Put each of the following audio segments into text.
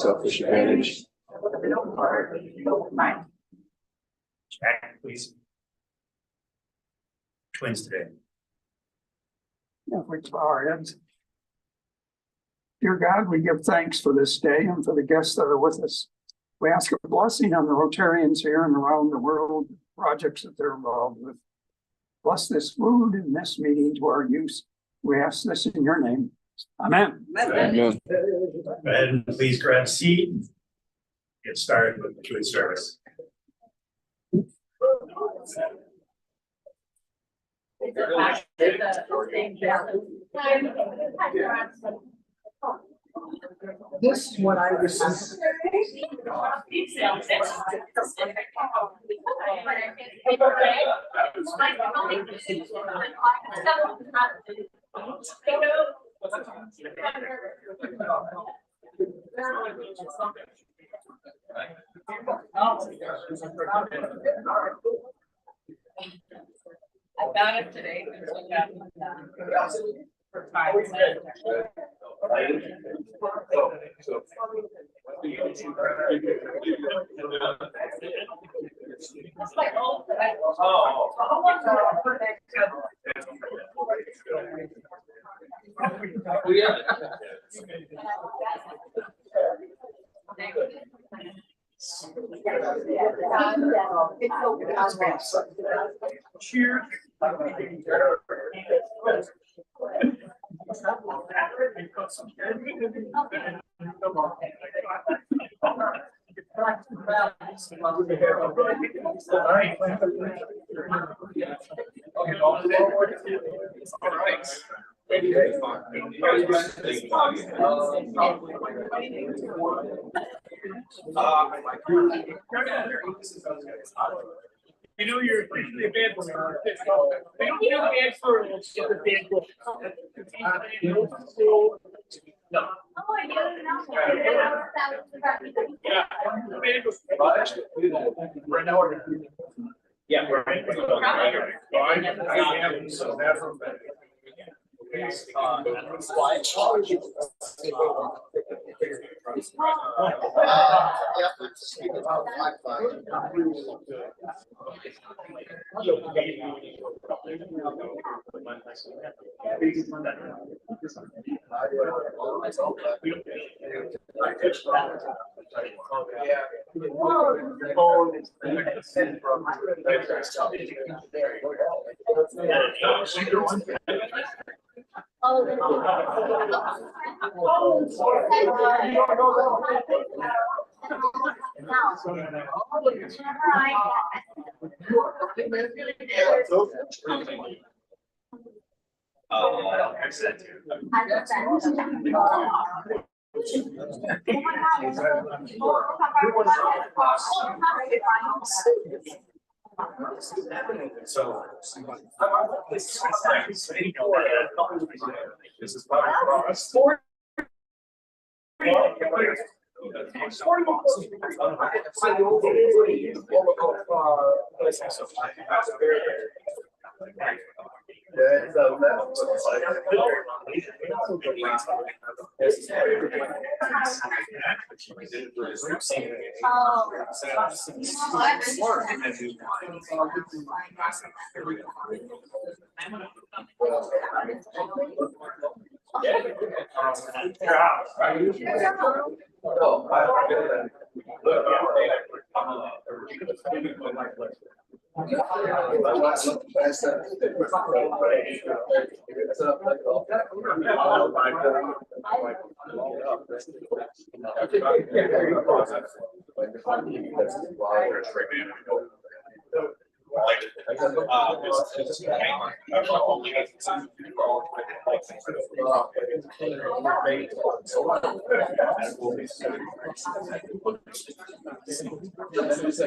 selfish advantage. Jack, please. Twins today. If we bow our heads. Dear God, we give thanks for this day and for the guests that are with us. We ask a blessing on the Rotarians here and around the world, projects that they're involved with. Bless this food and this meeting to our use. We ask this in your name. Amen. Amen. Go ahead and please grab a seat. Get started with the twin service. This is what I was. I got it today. For 5 Cheers. You know you're officially a band player. They don't feel bad for it's just a band book. No. Oh, I didn't know. Yeah. Right now we're. Yeah, we're right. So that's from. So this is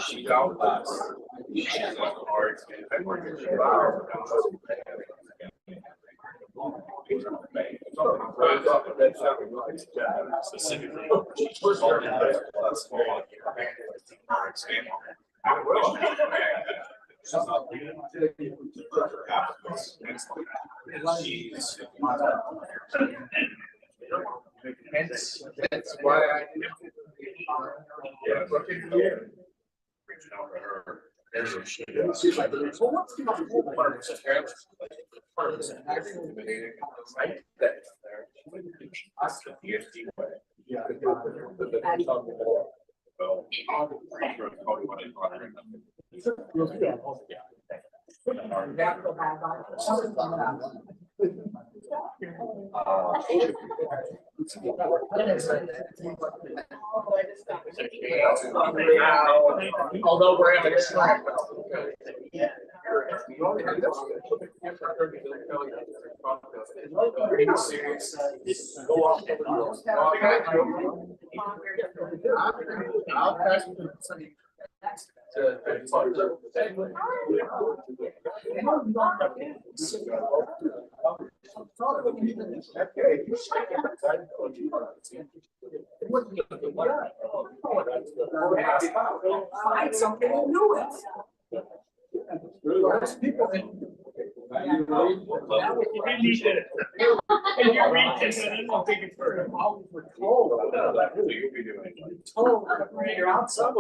she got us. She's hard. Specifically, That's why I. She's like, well, what's the whole part of this? Part of this actual meeting, right? That there. Us, the PhD way. Yeah. Although we're having a strike. I'll pass Find something and do it. people And you're reaching and I'm thinking further. You're outside.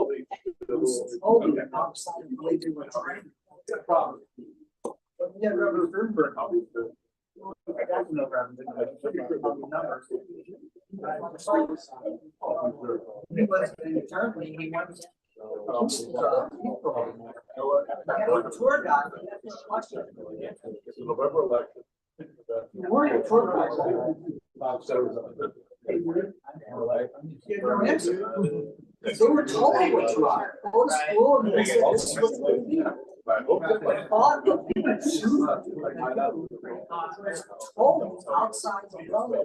Outside the way they were trying. Problem. Yeah, Reverend Thunberg. I got no problem. Numbers. He was in Germany, he went. Tour guide. November election. You weren't a tour guide. They were told what to are. Go to school and they said this is what they do. Told outside the building.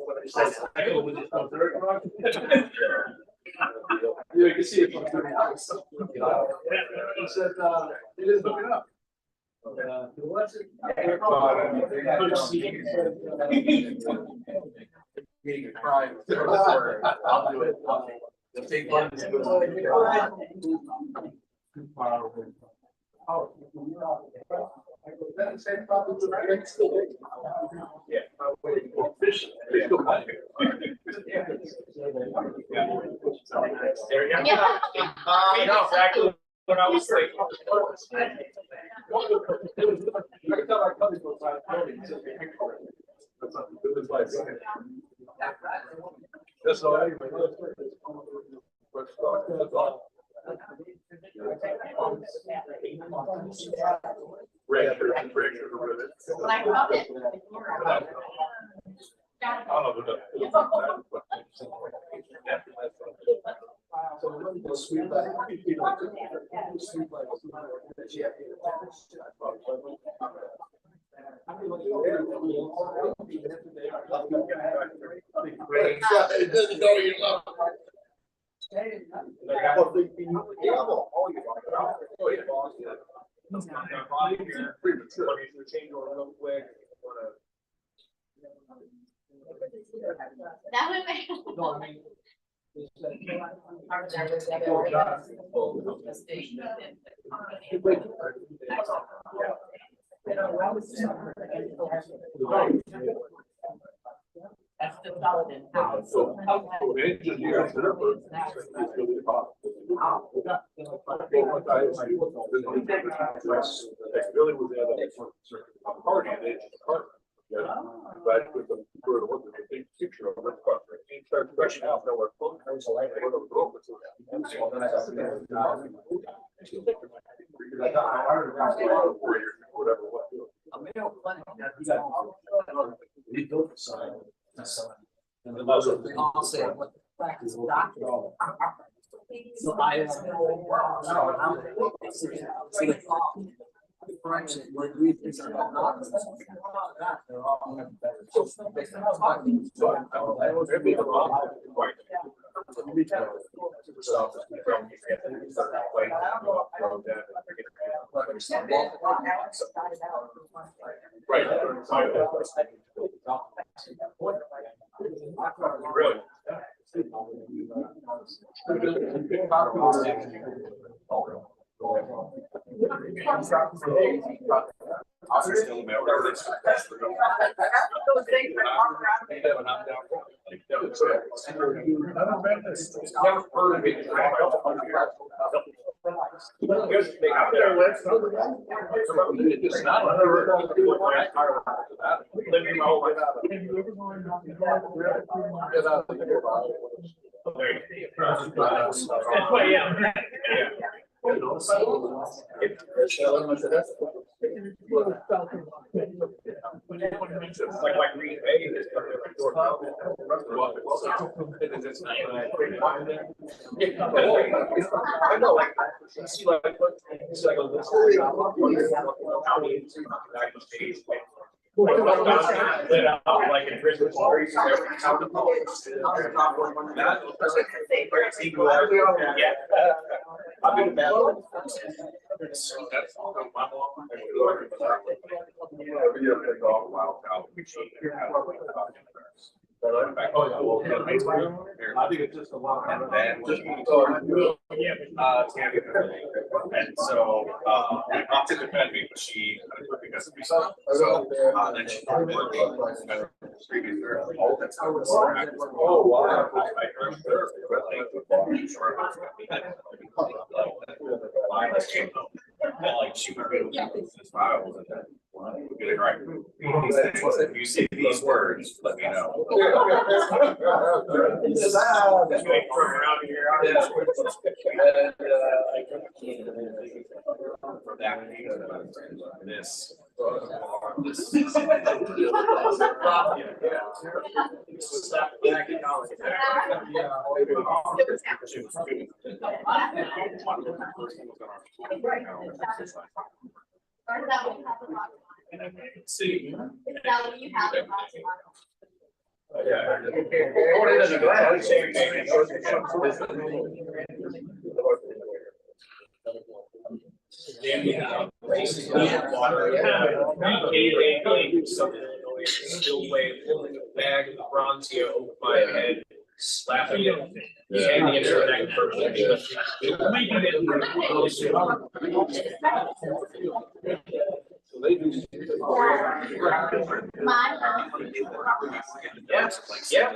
Yeah, you can see it from the house. He said, it is looking up. Getting a crime. I'll do it. The big one is There you go. I know exactly what I was thinking. That's all right. Like, love it. It doesn't know you love. That would make. That's development. Really was at a party, and they just but with the big picture of it, he started brushing out there were phone calls like whatever. A male clinic that we built the sign. And the they all say what the practice of doctor. So I correction, like we think about not. They're all better. Really? Also still mail. Never heard of it. It's not. Living my whole life. Like Green Bay is. I know, like, you see, like, it's like a like in Christmas stories, every county. Yeah. I've been bad. That's all my mom. Oh, yeah, well, I think it's just a lot. And then, and so, my mom did defend me, but she, because of myself, so, then she told me that oh, that's how it's. Oh, wow. I heard her, but like, sure. Like, she would be able to use this file, and then, get it right. If you see these words, let me know. This. See. Still way bag of bronze over my head, slapping it, handing it to the next person. Yeah.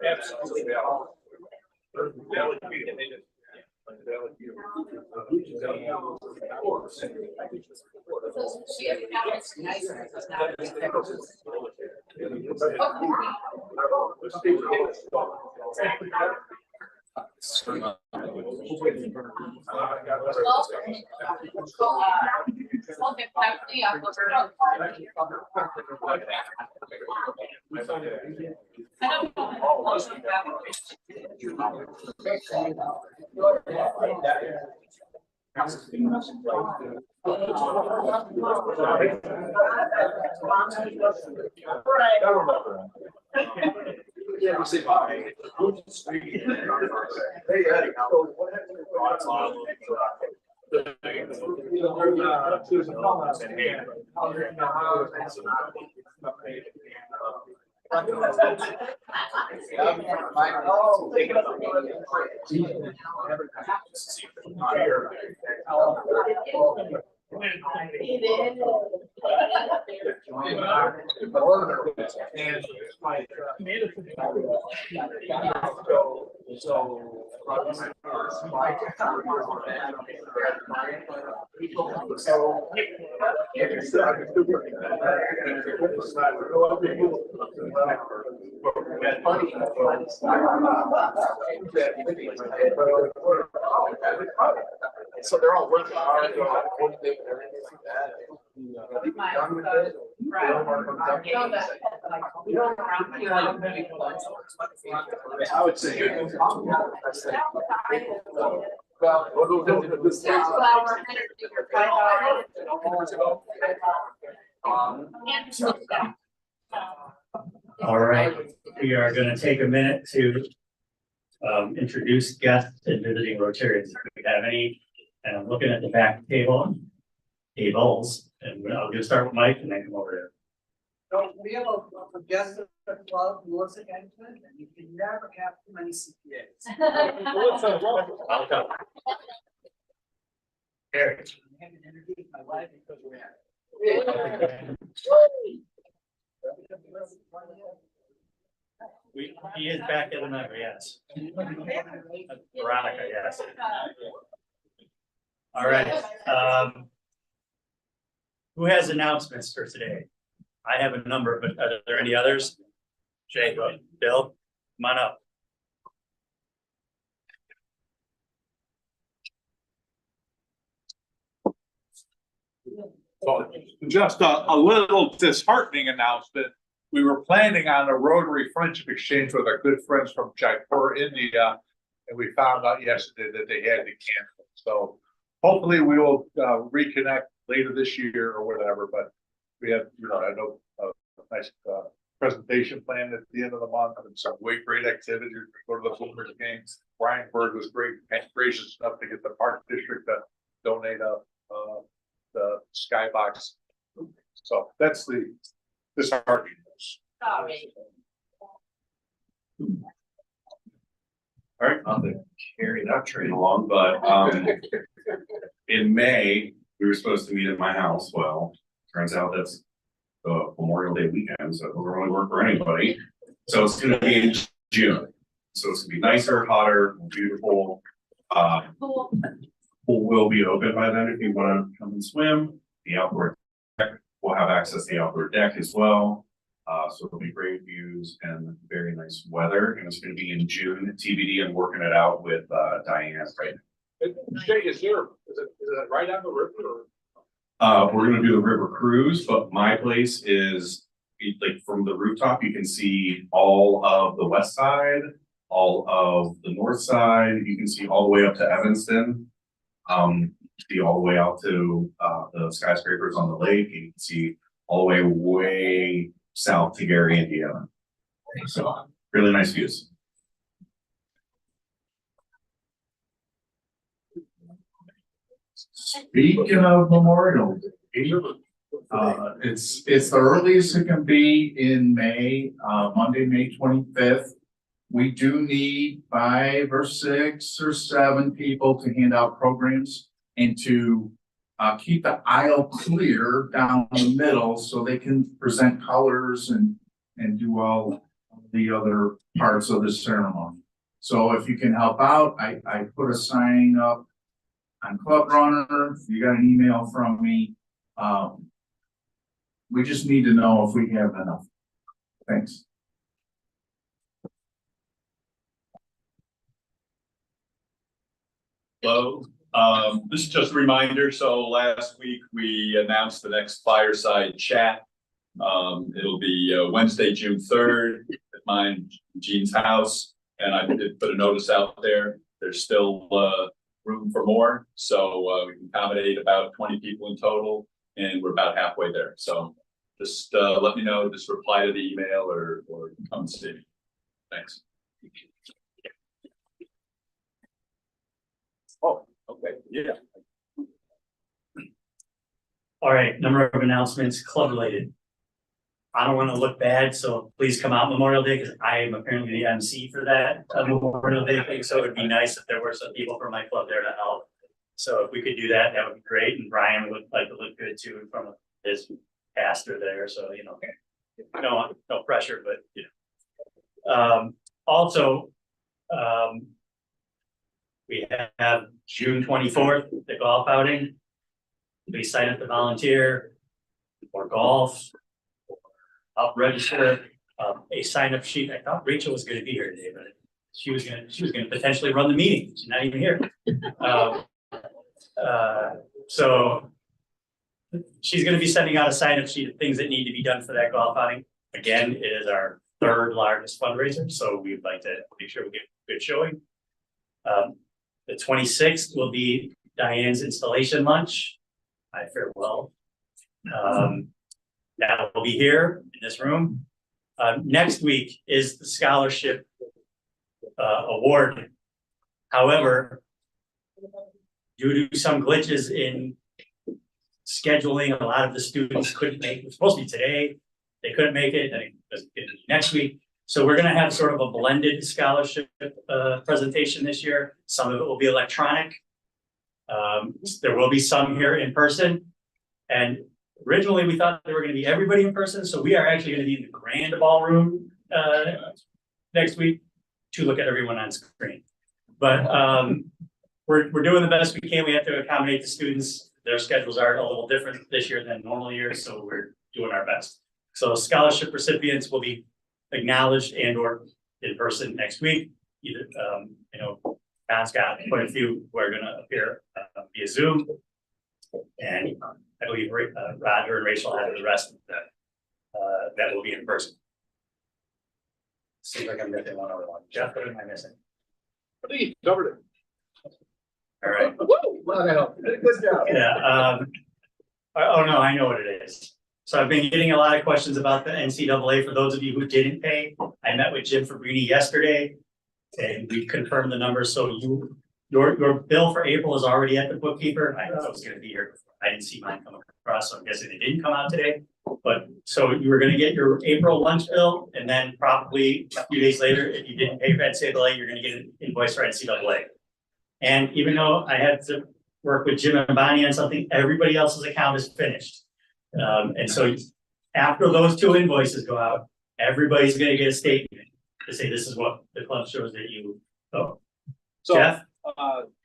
After Yeah, we say bye. Hey, Eddie. So they're all working hard. I would say. All right, we are going to take a minute to introduce guests and visiting Rotarians. If we have any, and I'm looking at the back tables, and I'll just start with Mike and then come over there. So we have a guest at the club, Melissa Engman, and you can never have too many CPAs. I'll come. Eric. I haven't introduced my wife because we're at. He is back in another, yes. Veronica, yes. All right. Who has announcements for today? I have a number, but are there any others? Jay, Bill, come on up. So just a little disheartening announcement. We were planning on a Rotary Friendship Exchange with our good friends from Jaipur, India, and we found out yesterday that they had to cancel. So hopefully we will reconnect later this year or whatever. But we have, I know a nice presentation planned at the end of the month and some great activities. We go to the Boomers games. Brian Bird was gracious enough to get the Park District to donate the skybox. So that's the disheartening news. Sorry. All right, not to carry that train along, but in May, we were supposed to meet at my house. Well, turns out that's Memorial Day weekend, so it doesn't really work for anybody. So it's gonna be in June. So it's gonna be nicer, hotter, beautiful. Pool will be open by then if you want to come and swim. The outdoor deck, we'll have access to the outdoor deck as well. So it'll be great views and very nice weather. And it's going to be in June. TBD. I'm working it out with Diane right now. Jay, is it right on the river? We're going to do the river cruise, but my place is like from the rooftop. You can see all of the west side, all of the north side. You can see all the way up to Evanston. See all the way out to the skyscrapers on the lake. You can see all the way south to Gary, Indiana. So really nice views. Speaking of Memorial Day, it's the earliest it can be in May, Monday, May 25th. We do need 5 or 6 or 7 people to hand out programs and to keep the aisle clear down the middle so they can present colors and do all the other parts of the ceremony. So if you can help out, I put a sign up on Club Runner. You got an email from me. We just need to know if we have enough. Thanks. Hello, this is just a reminder. So last week we announced the next fireside chat It'll be Wednesday, June 3rd at mine, Jean's house. And I did put a notice out there. There's still room for more. So we can accommodate about 20 people in total. And we're about halfway there. So just let me know, just reply to the email or come see me. Thanks. Oh, okay, yeah. All right, number of announcements, club related. I don't want to look bad, so please come out Memorial Day because I am apparently the MC for that Memorial Day thing. So it'd be nice if there were some people from my club there to help. So if we could do that, that would be great. And Brian would like to look good too from his pastor there. So, you know, no pressure, but you know. Also, we have June 24th, the golf outing. Please sign up to volunteer or golf, or help register. A sign up sheet. I thought Rachel was going to be here today, but she was going to potentially run the meeting. She's not even here. So she's going to be sending out a sign up sheet of things that need to be done for that golf outing. Again, it is our 3rd largest fundraiser, so we'd like to make sure we get a good showing. The 26th will be Diane's installation lunch. I farewell. That will be here in this room. Next week is the scholarship award. However, due to some glitches in scheduling, a lot of the students couldn't make it. It was supposed to be today. They couldn't make it, and it was next week. So we're going to have sort of a blended scholarship presentation this year. Some of it will be electronic. There will be some here in person. And originally we thought there were going to be everybody in person. So we are actually going to be in the grand ballroom next week to look at everyone on screen. But we're doing the best we can. We have to accommodate the students. Their schedules are a little different this year than normal years. So we're doing our best. So scholarship recipients will be acknowledged and or in person next week. Either, you know, God's got quite a few who are going to appear via Zoom. And I believe Roger and Rachel have the rest of that will be in person. Seems like I'm missing one other one. Jeff, what am I missing? I think you covered it. All right. Good job. Yeah. Oh no, I know what it is. So I've been getting a lot of questions about the NCAA. For those of you who didn't pay, I met with Jim Fabrini yesterday, and we confirmed the numbers. So your bill for April is already at the bookkeeper. I thought it was going to be here before. I didn't see mine come across, so I'm guessing it didn't come out today. But so you were going to get your April lunch bill, and then probably a few days later, if you didn't pay for NCAA, you're going to get an invoice for NCAA. And even though I had to work with Jim and Bonnie on something, everybody else's account is finished. And so after those 2 invoices go out, everybody's going to get a statement to say this is what the club shows that you owe. So, Jeff?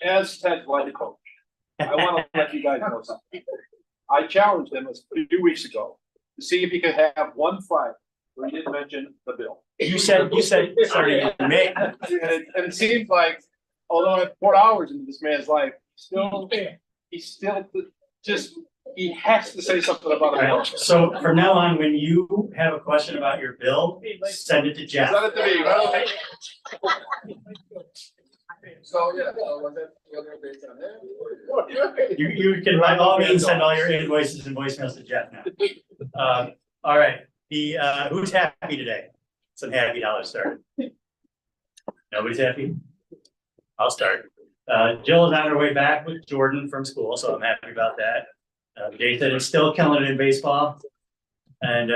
As Ted's life coach, I want to let you guys know something. I challenged him 2 weeks ago to see if he could have one Friday where he didn't mention the bill. You said sorry in May. And it seems like, although I poured hours into this man's life, he's still just, he has to say something about it. Right. So from now on, when you have a question about your bill, send it to Jeff. Send it to me, right? So, yeah, was it based on that? You can by all means send all your invoices and voicemails to Jeff now. All right, the who's happy today? Some happy dollars started. Nobody's happy? I'll start. Jill is on her way back with Jordan from school, so I'm happy about that. Jason is still killing it in baseball. And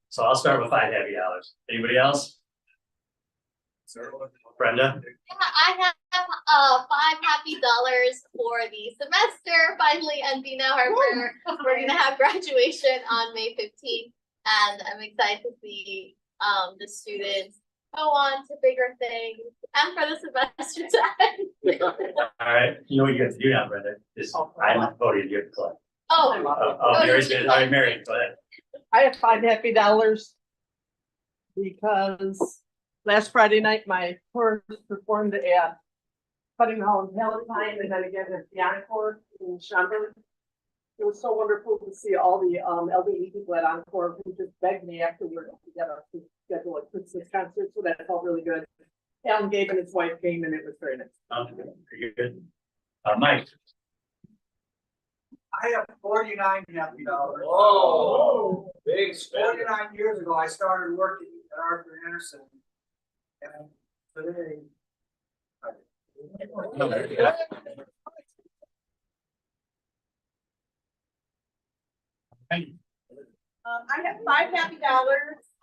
so I'll start with 5 happy dollars. Anybody else? Brenda? Yeah, I have $5 happy for the semester finally ending. Now we're gonna have graduation on May 15th, and I'm excited to see the students go on to bigger things and for the semester to end. All right, you know what you have to do now, Brenda? Is I'm not voting, you have to collect. Oh, Mary's good. All right, Mary, go ahead. I have $5 happy because last Friday night, my chorus performed at Cutting Hall in Palatine, and then again at the Encore in Schaumburg. It was so wonderful to see all the LBE people at Encore who just begged me afterward to get us to schedule a Christmas concert, so that felt really good. Alan Gabe and his wife came and it was very nice. Pretty good. Mike. I have 49 happy dollars. Oh, big spend. 49 years ago, I started working at Arthur Anderson. And today. I have $5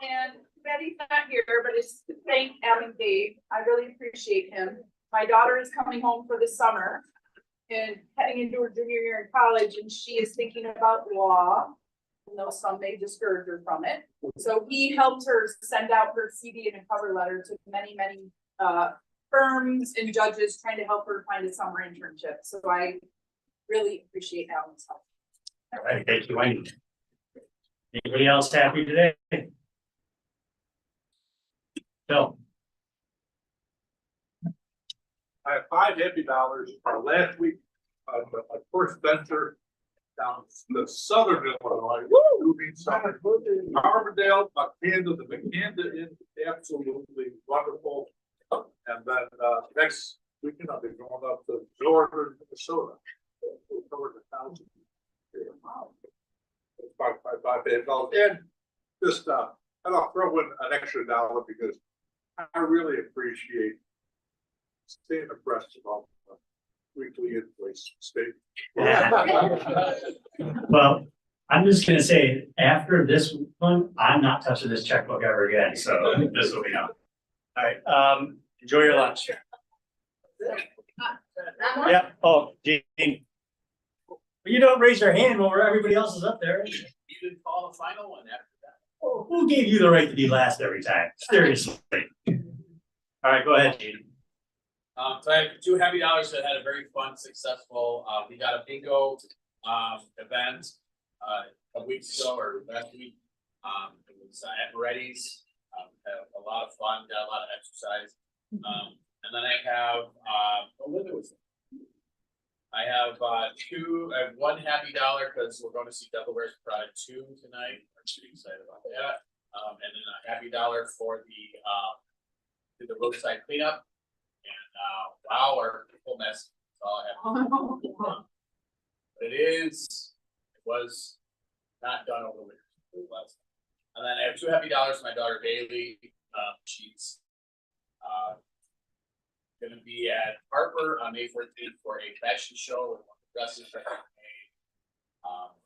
and Betty's not here, but it's to thank Alan Gabe. I really appreciate him. My daughter is coming home for the summer and heading into her junior year in college, and she is thinking about law. Even though some may discourage her from it. So he helped her send out her CV and a cover letter to many firms and judges trying to help her find a summer internship. So I really appreciate Alan's help. All right, thank you, Wayne. Anybody else happy today? Bill. I have 5 happy dollars. Last week, my first venture down the southern Illinois, moving somewhere. Carbondale, Macanda, the Macanda is absolutely wonderful. And then next weekend, I'll be going up to northern Minnesota. Over the town. It's about $5. And just, and I'll throw in an extra dollar because I really appreciate staying abreast of all the weekly invoice state. Well, I'm just gonna say, after this one, I'm not touching this checkbook ever again, so this will be on. All right, enjoy your lunch. Yeah, oh, Gene. But you don't raise your hand when everybody else is up there. You didn't call the final one after that. Oh, who gave you the right to be last every time? Seriously. All right, go ahead, Gene. So I have 2 happy dollars that had a very fun, successful, we got a bingo, event, a couple weeks ago or last week. It was at Moretti's, had a lot of fun, got a lot of exercise. And then I have, I have 1 happy dollar because we're going to see Devil Wears Prada 2 tonight. I'm pretty excited about that. And then a happy dollar for the roadside cleanup. And wow, our people mess. That's all I have. But it was not done over the winter. And then I have 2 happy dollars for my daughter Bailey. She's gonna be at Harper on May 14th for a fashion show with dresses that are made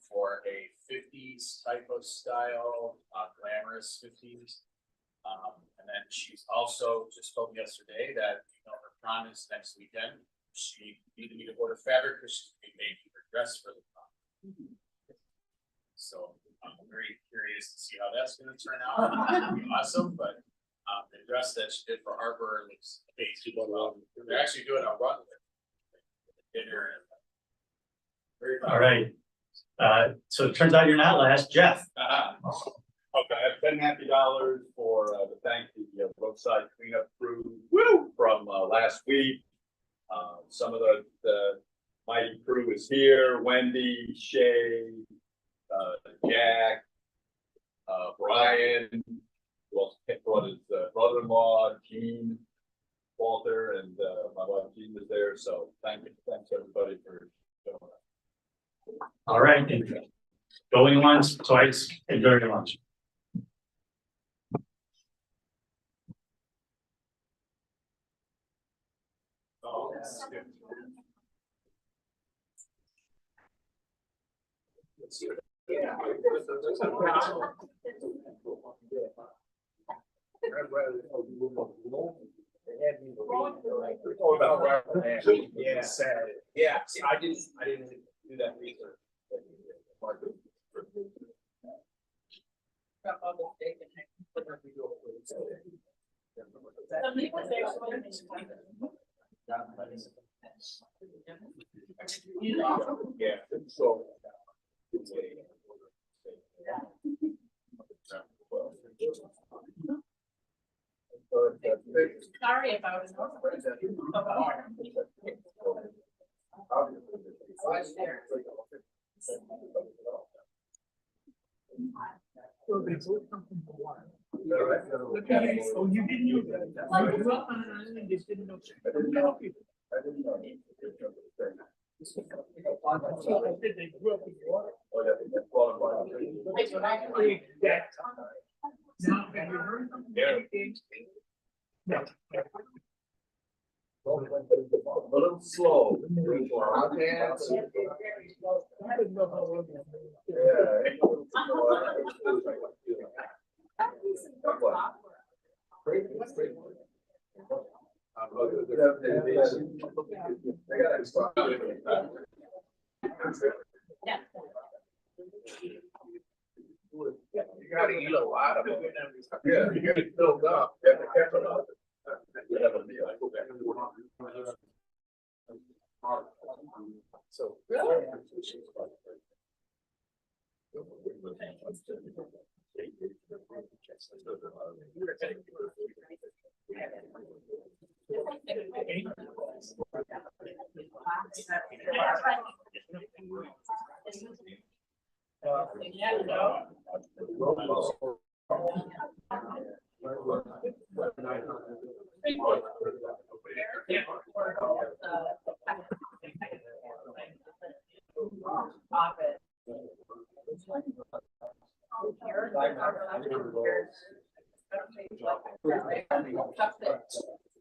for a 50s type of style, glamorous 50s. And then she's also just told me yesterday that her prom is next weekend. She needed me to order fabric because she's gonna be making her dress for the prom. So I'm very curious to see how that's gonna turn out. It's gonna be awesome, but the dress that she did for Harper looks amazing. They're actually doing a run with dinner. All right. So it turns out you're not last, Jeff. Okay, I have 10 happy dollars for to thank the roadside cleanup crew from last week. Some of the mighty crew is here: Wendy, Shay, Jack, Brian, who also brought his brother-in-law, Gene, Walter, and my wife Jean was there. So thanks everybody for showing up. All right. Going once, twice, enjoy your lunch. Yeah, see, I didn't do that research. Yeah, so. Sorry if I was. So they both come from Hawaii. Oh, you didn't know that? I grew up on an island and just didn't know. I didn't know. So I said they grew up in water. That time. Now, have you heard something? No. A little slow. I didn't know how long. You gotta eat a lot of it. Yeah, you get it filled up. You have to cap it up. So.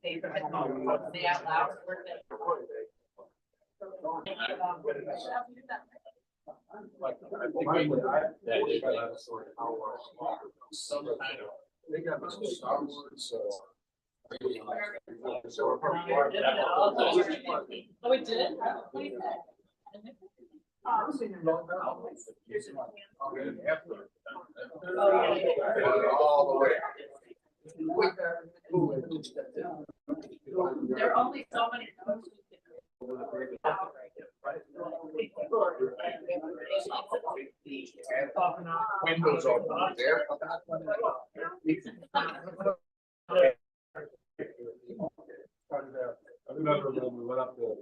Say out loud. They got Mr. Star Wars, so. Oh, we did? All the way. There are only so many. Windows open there. I remember when we went up there.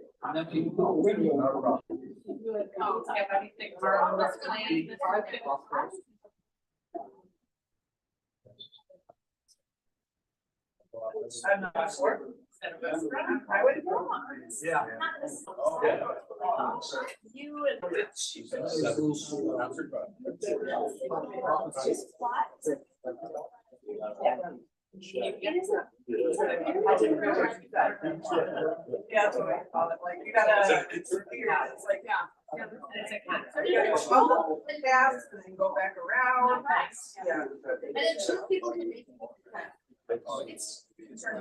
I'm not sure. I would go on. Yeah. You and. Yeah, that's what I call it, like, you gotta, it's like, yeah. It's a concert. You gotta go fast and then go back around. Yeah. And it shows people to make. It's like.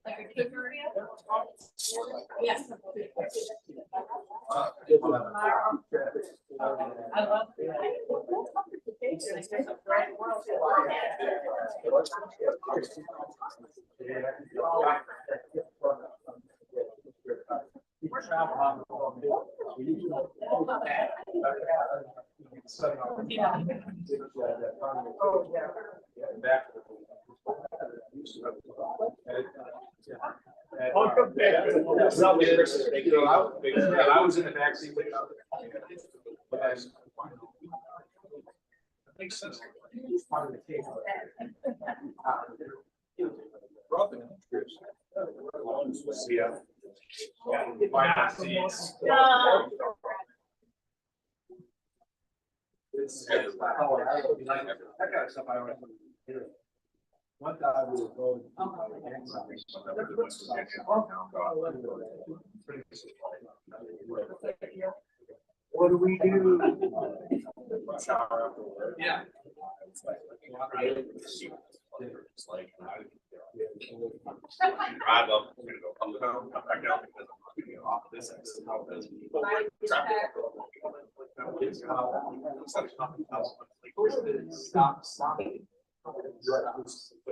Like a kick area? Yes. I love I'll come back. I was in the backseat. Makes sense. I got stuff I already. One time I was going. What do we do? Yeah. It's like, drive up, I'm gonna go come home, come back down because I'm getting off this exit. How does stop. But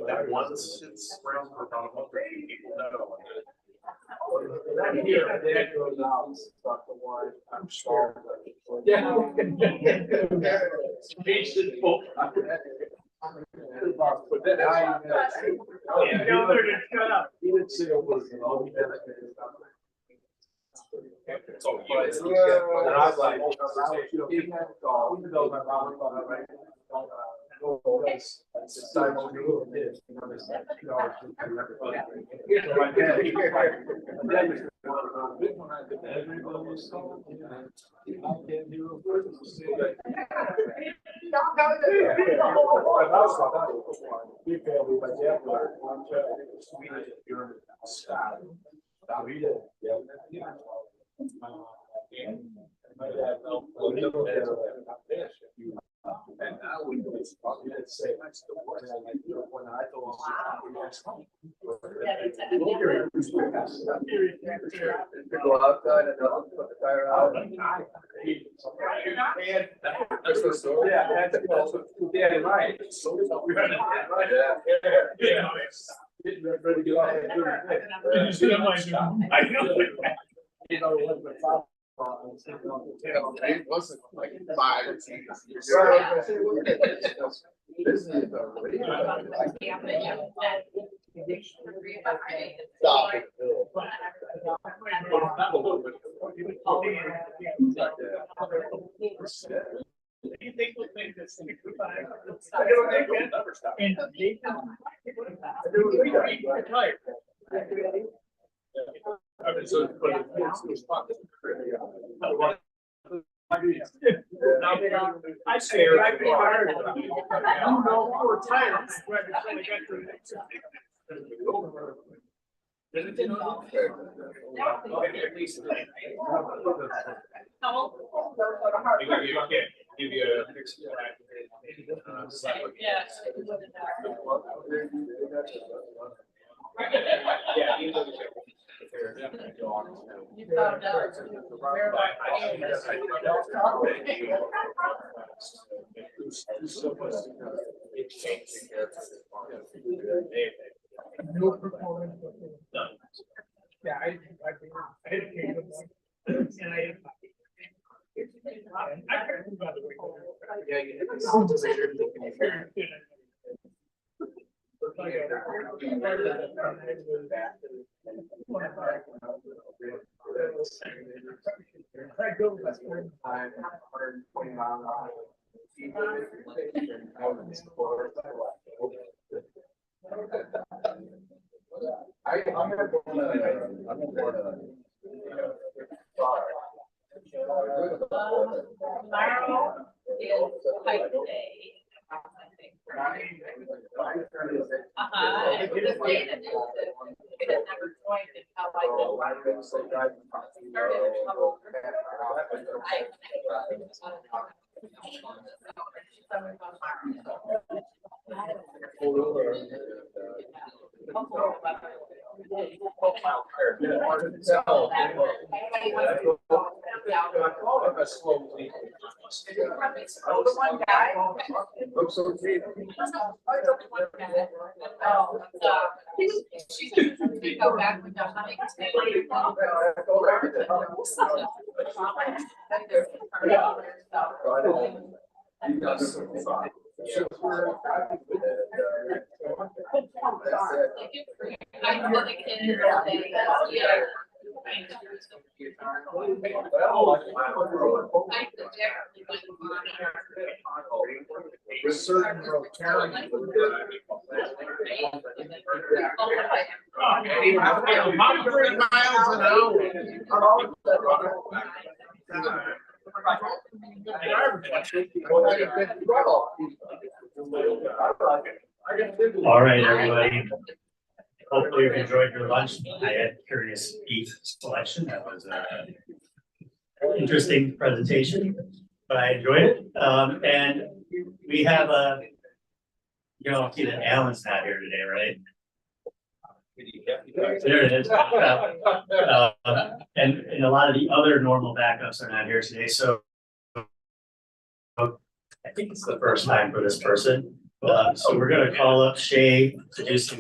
that once it's around for about a month, people know. Dad goes out, stuff the wine, I'm sure. Yeah. But then Tell her to shut up. He didn't say it was, you know. So, And I was like, even though my mom was right. And now we do this, you didn't say that's the word, and I do it when I told him. Go outside and put the tire out. Yeah, that's, yeah, right. Yeah. Getting ready to get out I know. You know, what the top. It wasn't like 5 or 10 years. This is Stop it. Do you think we'll make this 65? And they retired. I mean, so, but it's I say, I be hard. I don't know, we're tired. Give you a fixed. Yes. Yeah. You found out. No performance. Yeah, I educated them. And I. I heard about the way. Yeah, you I go with that. 120 miles an hour. I'm gonna go Tomorrow is hike day. I just made a new, it had never joined it, how I know. Started in trouble. The one guy. Looks so cheap. She's gonna go back with the honey. I know the kids, yeah. With certain Rotary. All right, everybody. Hopefully you've enjoyed your lunch. I had curious beef selection. That was an interesting presentation, but I enjoyed it. And we have you don't see that Alan's not here today, right? There it is. And a lot of the other normal backups are not here today, so I think it's the first time for this person. So we're gonna call up Shay to do some.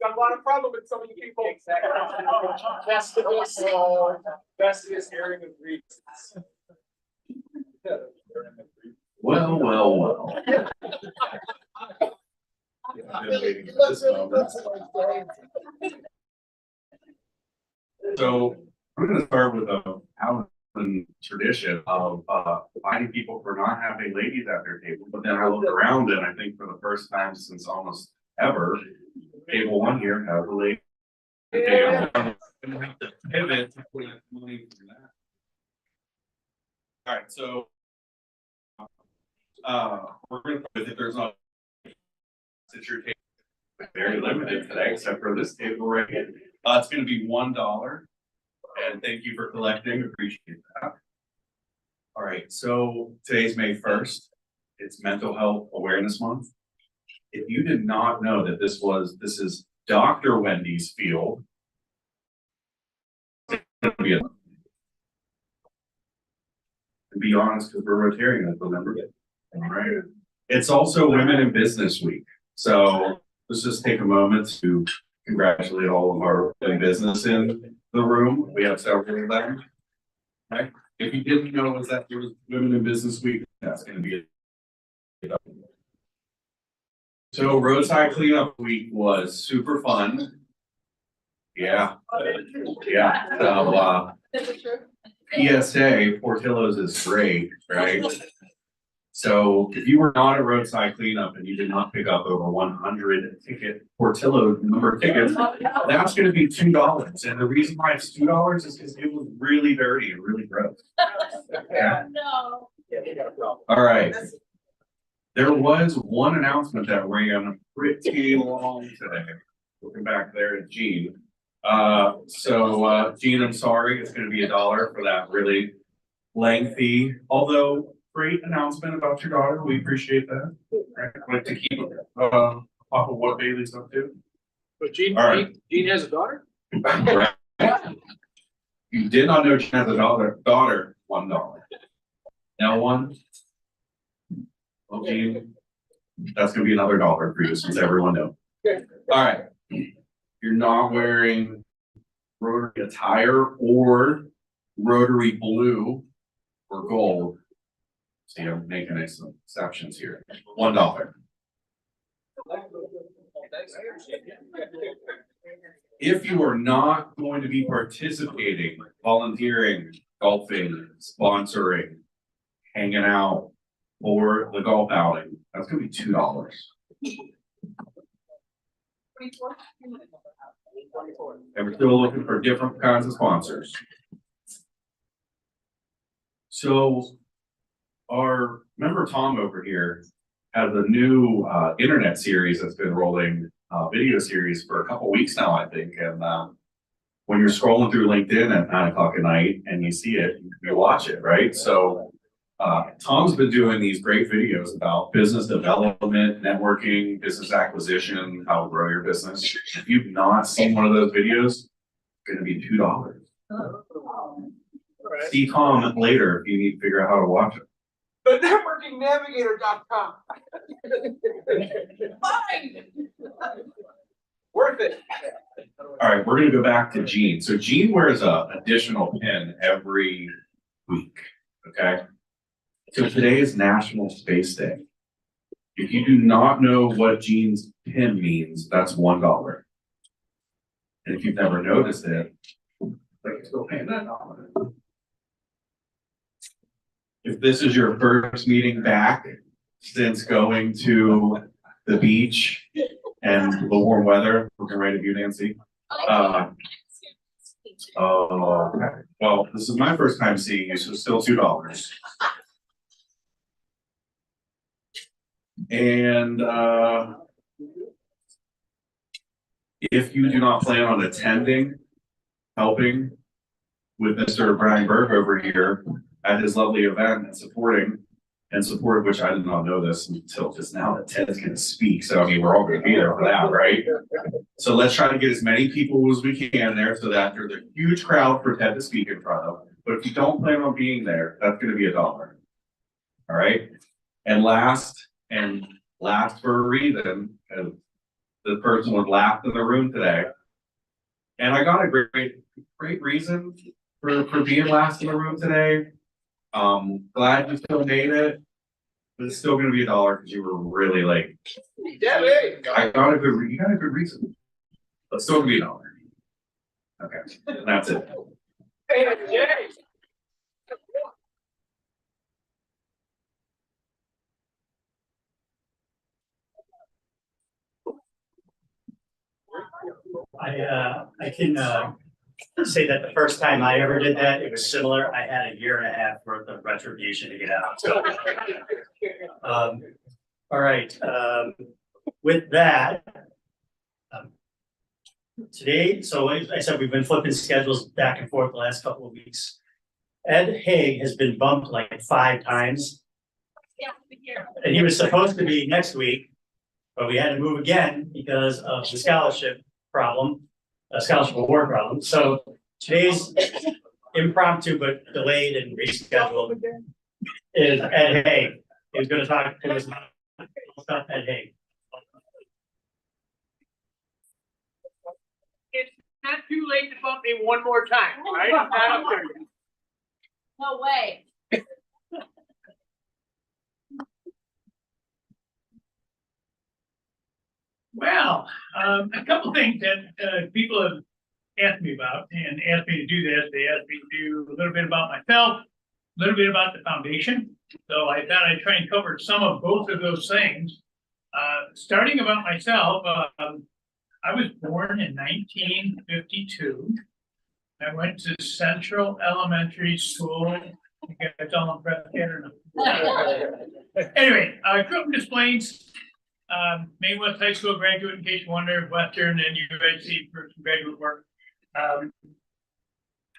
Got a lot of problem with some of you people. Festivus hearing of grievances. Well, well, well. I've been waiting for this moment. So I'm gonna start with a Howland tradition of finding people for not having ladies at their table, but then I look around and I think for the first time since almost ever, table one here has a lady. Yeah. Pivot to put money from that. All right, so we're gonna with if there's not since your table is very limited today, except for this table right here. It's gonna be $1. And thank you for collecting, appreciate that. All right, so today's May 1st. It's Mental Health Awareness Month. If you did not know that this is Dr. Wendy's field. To be honest, because we're Rotarians, remember? All right. It's also Women in Business Week. So let's just take a moment to congratulate all of our business in the room. We have several of them. Okay. If you didn't know was that there was Women in Business Week, that's going to be it. So roadside cleanup week was super fun. Yeah. Yeah. So PSA, Portillo's is great, right? So if you were not a roadside cleanup and you did not pick up over 100 Portillo number tickets, that's going to be $2. And the reason why it's $2 is because it was really dirty and really gross. Okay. No. All right. There was one announcement that ran pretty long today. Looking back there at Gene. Gene, I'm sorry, it's going to be $1 for that really lengthy, although great announcement about your daughter. We appreciate that. Right? Like to keep off of what Bailey's up to. But Gene, Right. Gene has a daughter? Right. You did not know Gene has a daughter, $1. Now one. Well, Gene, that's gonna be another $1 for you since everyone knows. All right. You're not wearing Rotary attire or Rotary blue or gold. See, I'm making some exceptions here. $1. If you are not going to be participating, volunteering, golfing, sponsoring, hanging out, or the golf outing, that's gonna be $2. And we're still looking for different kinds of sponsors. So our member Tom over here has a new internet series that's been rolling, video series for a couple weeks now, I think. And when you're scrolling through LinkedIn at 9 o'clock at night and you see it, you watch it, right? So Tom's been doing these great videos about business development, networking, business acquisition, how to grow your business. If you've not seen one of those videos, it's going to be $2. See Tom later if you need to figure out how to watch it. But networkingnavigator.com. Fine. Worth it. All right, we're going to go back to Gene. So Gene wears a additional pin every week. Okay. So today is National Space Day. If you do not know what Gene's pin means, that's $1. And if you've never noticed it, like still paying that $1. If this is your first meeting back since going to the beach and the warm weather, looking right at you, Nancy. Okay. Well, this is my first time seeing you, so still $2. And if you do not plan on attending, helping with Mr. Brian Berg over here at his lovely event and supporting, in support of which I did not know this until just now that Ted's going to speak. So, I mean, we're all going to be there for that, right? So let's try to get as many people as we can there so that there's a huge crowd for Ted to speak in front of. But if you don't plan on being there, that's going to be $1. All right. And last for a reason, because the person was last in the room today. And I got a great reason for being last in the room today. Glad you still made it. But it's still gonna be $1 because you were really like, Yeah, there you go. you got a good reason. But still gonna be $1. Okay, and that's it. Hey, Jay. I can say that the first time I ever did that, it was similar. I had a year and a half worth of retribution to get out. So, all right. With that, today, so like I said, we've been flipping schedules back and forth the last couple of weeks. Ed Haig has been bumped like 5 times. And he was supposed to be next week, but we had to move again because of the scholarship problem, a scholarship award problem. So today's impromptu but delayed and rescheduled is Ed Haig. He's going to talk to us about Ed Haig. It's not too late to bump me one more time, right? No way. Well, a couple things that people have asked me about and asked me to do this. They asked me to do a little bit about myself, a little bit about the foundation. So I thought I'd try and cover some of both of those things. Starting about myself, I was born in 1952. I went to Central Elementary School. You guys all impressed yet or no? Anyway, I grew up in Des Plaines. Maine West High School graduate, in case you wonder, Western and UIC for some graduate work.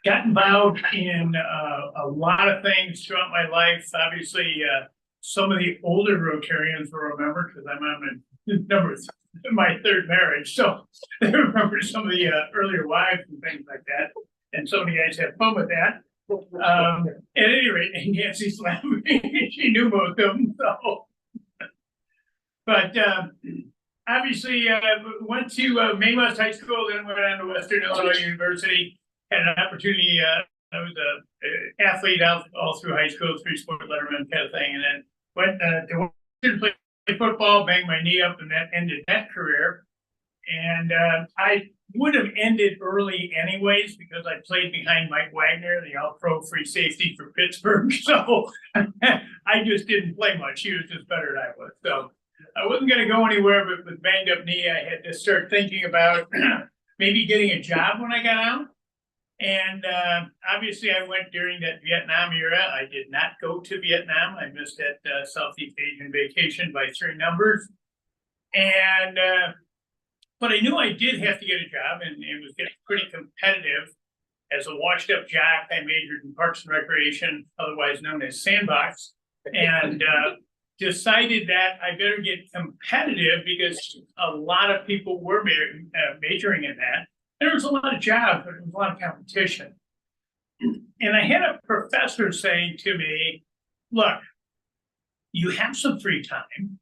Got involved in a lot of things throughout my life. Obviously, some of the older Rotarians will remember because I'm on my 3rd marriage, so they remember some of the earlier wives and things like that. And some of you guys have fun with that. At any rate, Nancy slapped me. She knew most of them, so. But obviously, went to Maine West High School, then went on to Western Illinois University. Had an opportunity. I was an athlete all through high school, 3-sport letterman kind of thing, and then went to Western, play football, banged my knee up, and that ended that career. And I would have ended early anyways because I played behind Mike Wagner, the all-pro free safety for Pittsburgh. So I just didn't play much. He was just better than I was. So I wasn't going to go anywhere, but with banged up knee, I had to start thinking about maybe getting a job when I got out. And obviously, I went during that Vietnam era. I did not go to Vietnam. I missed that Southeast Asian vacation by 3 numbers. And but I knew I did have to get a job, and it was getting pretty competitive. As a washed-up jock, I majored in Parks and Recreation, otherwise known as Sandbox, and decided that I better get competitive because a lot of people were majoring in that. There was a lot of jobs, but there was a lot of competition. And I had a professor saying to me, look, you have some free time.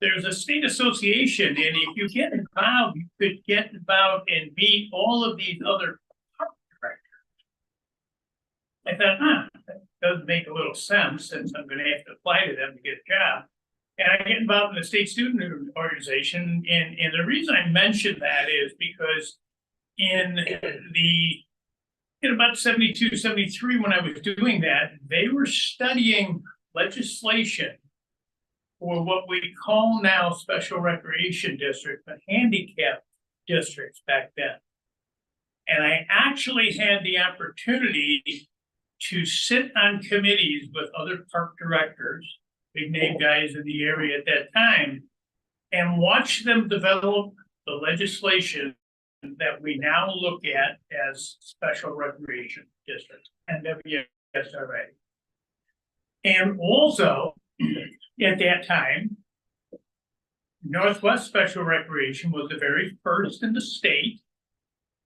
There's a state association, and if you get involved, you could get involved and meet all of these other park directors. I thought, that does make a little sense since I'm going to have to apply to them to get a job. And I get involved in the state student organization. And the reason I mention that is because in about 72, 73, when I was doing that, they were studying legislation for what we call now special recreation districts, but handicap districts back then. And I actually had the opportunity to sit on committees with other park directors, big name guys in the area at that time, and watch them develop the legislation that we now look at as special recreation districts, NWSRA. And also, at that time, Northwest Special Recreation was the very first in the state.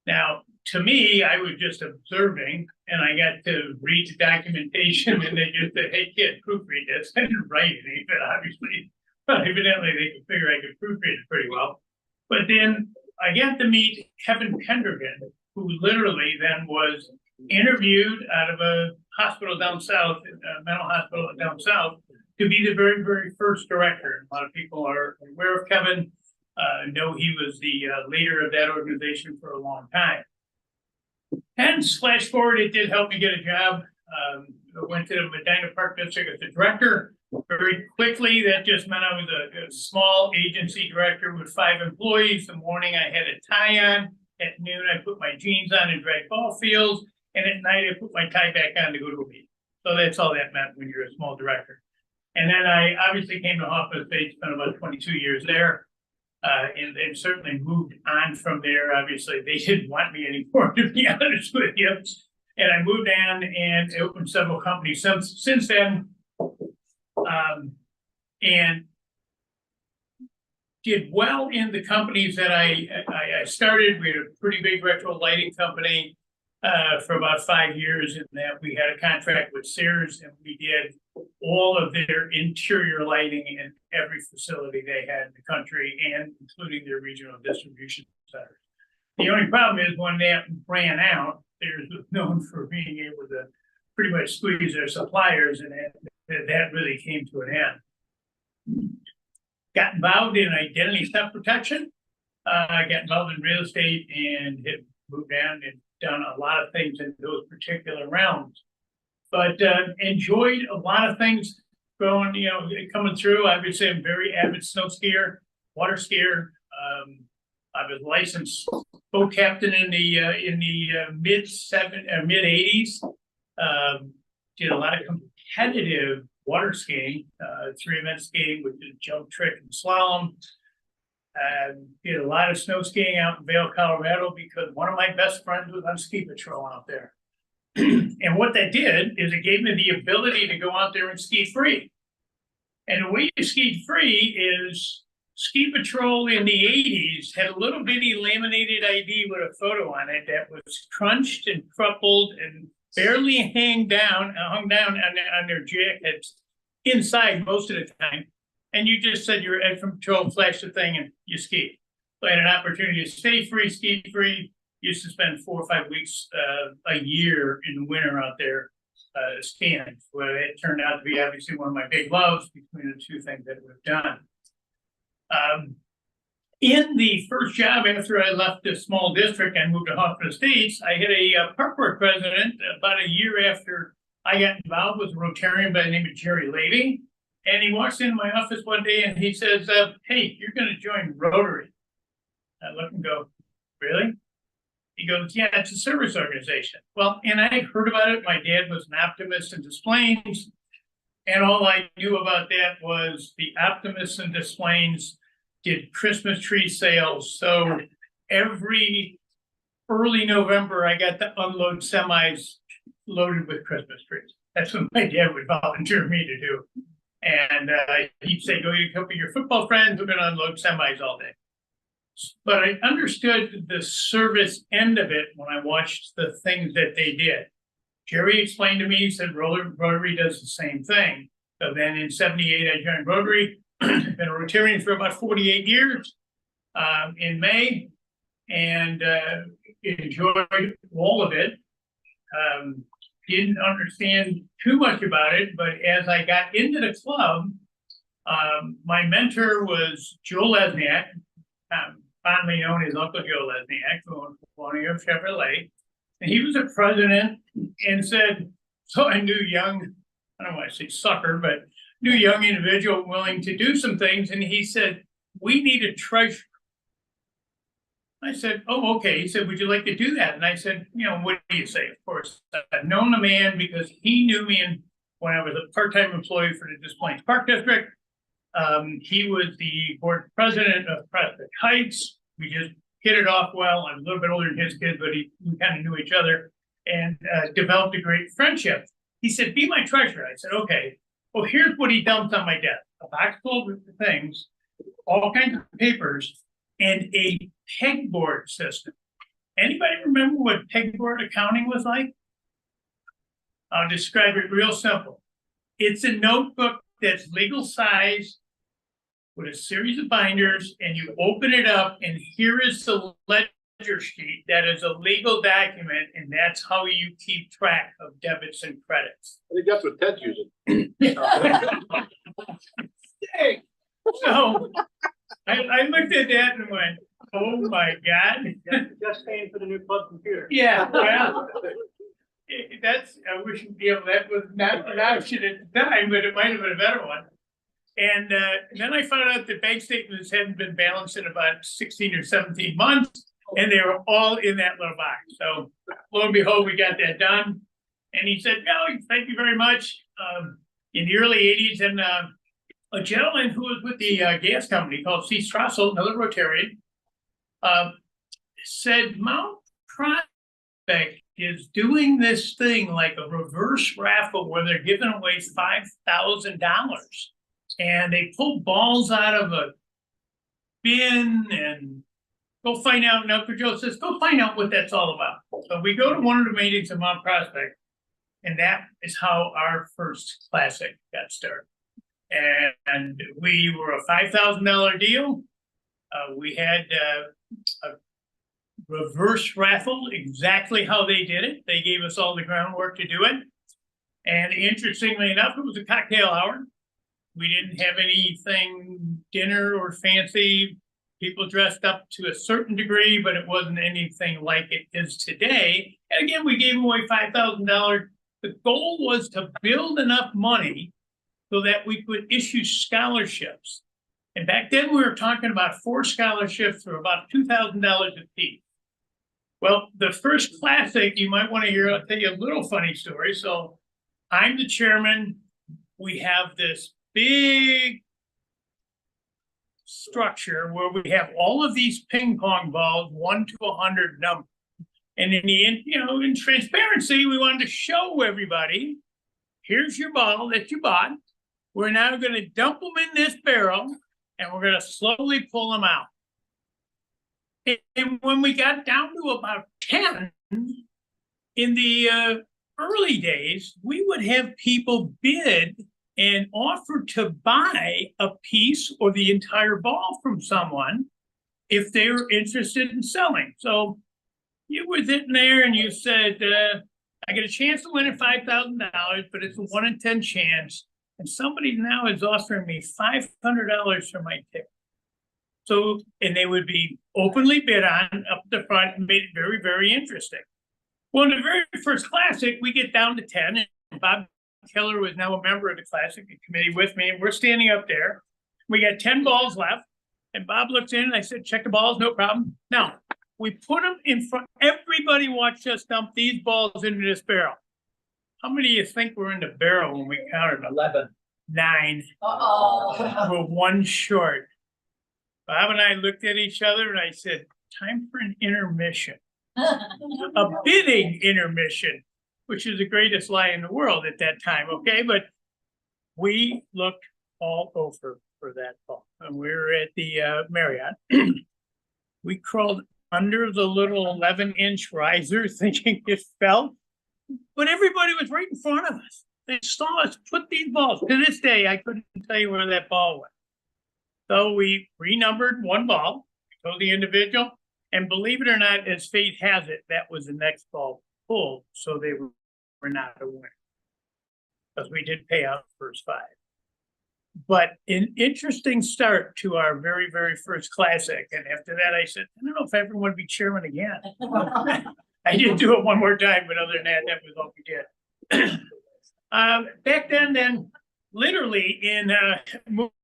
Now, to me, I was just observing, and I got to read the documentation, and they just said, hey, kid, proofread this. I didn't write anything, obviously, but evidently they could figure I could proofread it pretty well. But then I got to meet Kevin Pendergan, who literally then was interviewed out of a hospital down south, a mental hospital down south, to be the very, very first director. A lot of people are aware of Kevin, know he was the leader of that organization for a long time. And flash forward, it did help me get a job. I went to the Medina Park District as the director. Very quickly, that just meant I was a small agency director with 5 employees. In the morning, I had a tie on. At noon, I put my jeans on and drag ball fields. And at night, I put my tie back on to go to a meeting. So that's all that meant when you're a small director. And then I obviously came to Hoffman Estates, spent about 22 years there. And certainly moved on from there. Obviously, they didn't want me anymore, to be honest with you. And I moved on and opened several companies since then. And did well in the companies that I started. We had a pretty big retro lighting company for about 5 years, and that we had a contract with Sears, and we did all of their interior lighting in every facility they had in the country, and including their regional distribution centers. The only problem is when that ran out, Sears was known for being able to pretty much squeeze their suppliers, and that really came to an end. Got involved in identity theft protection. I got involved in real estate and had moved down and done a lot of things in those particular realms. But enjoyed a lot of things going, coming through. Obviously, I'm a very avid snow skier, water skier. I was licensed boat captain in the mid '80s. Did a lot of competitive water skiing, 3-event skiing, which is jump, trick, and slalom. Did a lot of snow skiing out in Vail, Colorado, because one of my best friends was on ski patrol out there. And what that did is it gave me the ability to go out there and ski free. And the way you skied free is ski patrol in the 80s had a little bitty laminated ID with a photo on it that was crunched and crumpled and barely hung down on their jackets inside most of the time. And you just said you were Ed from patrol, flash the thing, and you skied. So I had an opportunity to stay free, ski free. Used to spend 4 or 5 weeks a year in the winter out there skiing. Well, it turned out to be obviously one of my big loves between the two things that we've done. In the first job after I left this small district and moved to Hoffman Estates, I had a park board president about a year after I got involved with a Rotarian by the name of Jerry Levy. And he walks into my office one day and he says, hey, you're going to join Rotary. I look and go, really? He goes, yeah, it's a service organization. Well, and I heard about it. My dad was an optimist in Des Plaines. And all I knew about that was the optimists in Des Plaines did Christmas tree sales. So every early November, I got to unload semis loaded with Christmas trees. That's what my dad would volunteer me to do. And he'd say, go get a couple of your football friends, we're going to unload semis all day. But I understood the service end of it when I watched the things that they did. Jerry explained to me, he said, Rotary does the same thing. So then in '78, I joined Rotary. I've been a Rotarian for about 48 years in May, and enjoyed all of it. Didn't understand too much about it, but as I got into the club, my mentor was Joe Lesniak, fondly known as Uncle Joe Lesniak, who owned Colonial Chevrolet. And he was a president and said, so I knew young, I don't want to say sucker, but knew young individual willing to do some things. And he said, we need a treasurer. I said, oh, okay. He said, would you like to do that? And I said, what do you say? Of course, I've known the man because he knew me when I was a part-time employee for the Des Plaines Park District. He was the board president of Prospect Heights. We just hit it off well. I'm a little bit older than his kids, but we kind of knew each other and developed a great friendship. He said, be my treasurer. I said, okay. Well, here's what he dumped on my desk. A box full of things, all kinds of papers, and a pegboard system. Anybody remember what pegboard accounting was like? I'll describe it real simple. It's a notebook that's legal size with a series of binders, and you open it up, and here is the ledger sheet that is a legal document, and that's how you keep track of debits and credits. I think that's what Ted's using. Hey, so I looked at that and went, oh my God. Just paying for the new club computer. Yeah, well, that's, I wish, you know, that was not an option at the time, but it might have been a better one. And then I found out that bank statements hadn't been balanced in about 16 or 17 months, and they were all in that little box. So lo and behold, we got that done. And he said, no, thank you very much. In the early 80s, and a gentleman who was with the gas company called C. Strassel, another Rotarian, said Mount Prospect is doing this thing like a reverse raffle where they're giving away $5,000. And they pull balls out of a bin and go find out. And Uncle Joe says, go find out what that's all about. So we go to one of the meetings in Mount Prospect, and that is how our first classic got started. And we were a $5,000 deal. We had a reverse raffle, exactly how they did it. They gave us all the groundwork to do it. And interestingly enough, it was a cocktail hour. We didn't have anything dinner or fancy. People dressed up to a certain degree, but it wasn't anything like it is today. And again, we gave away $5,000. The goal was to build enough money so that we could issue scholarships. And back then we were talking about 4 scholarships for about $2,000 a piece. Well, the first classic, you might want to hear, I'll tell you a little funny story. So I'm the chairman. We have this big structure where we have all of these ping pong balls, 1 to 100 number. And in the end, you know, in transparency, we wanted to show everybody, here's your ball that you bought. We're now going to dump them in this barrel, and we're going to slowly pull them out. And when we got down to about 10 in the early days, we would have people bid and offer to buy a piece or the entire ball from someone if they were interested in selling. So you were sitting there and you said, I get a chance to win at $5,000, but it's a 1 in 10 chance. And somebody now is offering me $500 for my ticket. So, and they would be openly bid on up the front and made it very, very interesting. Well, in the very first classic, we get down to 10, and Bob Keller was now a member of the classic committee with me, and we're standing up there. We got 10 balls left, and Bob looks in and I said, check the balls, no problem. Now, we put them in front. Everybody watched us dump these balls into this barrel. How many of you think were in the barrel when we counted them? 11. 9. Uh-oh. We're 1 short. Bob and I looked at each other and I said, time for an intermission. A bidding intermission, which is the greatest lie in the world at that time, okay? But we looked all over for that ball. And we were at the Marriott. We crawled under the little 11-inch riser thinking it fell. But everybody was right in front of us. They saw us put these balls. To this day, I couldn't tell you where that ball went. So we renumbered 1 ball, told the individual, and believe it or not, as fate has it, that was the next ball pulled, so they were not a winner. Because we did pay out the first 5. But an interesting start to our very, very first classic. And after that, I said, I don't know if I ever want to be chairman again. I did do it 1 more time, but other than that, that was all we did. Back then, literally in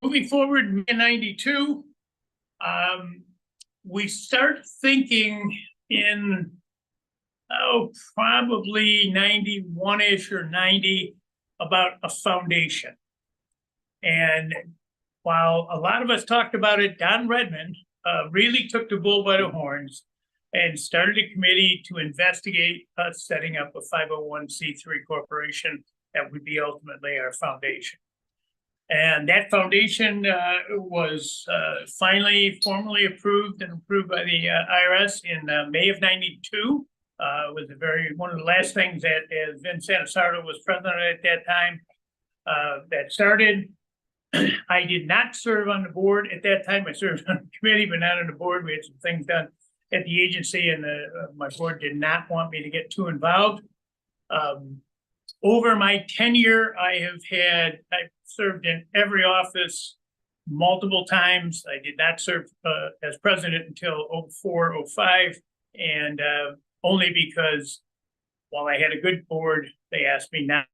moving forward in 92, we start thinking in, probably 91-ish or 90 about a foundation. And while a lot of us talked about it, Don Redmond really took the bull by the horns and started a committee to investigate us setting up a 501c3 corporation that would be ultimately our foundation. And that foundation was finally formally approved and approved by the IRS in May of 92. It was one of the last things that, as Vin Sanasardo was president at that time, that started. I did not serve on the board at that time. I served on the committee, but not on the board. We had some things done at the agency, and my board did not want me to get too involved. over my tenure, I've served in every office multiple times. I did not serve as president until 04, 05, and only because while I had a good board, they asked me not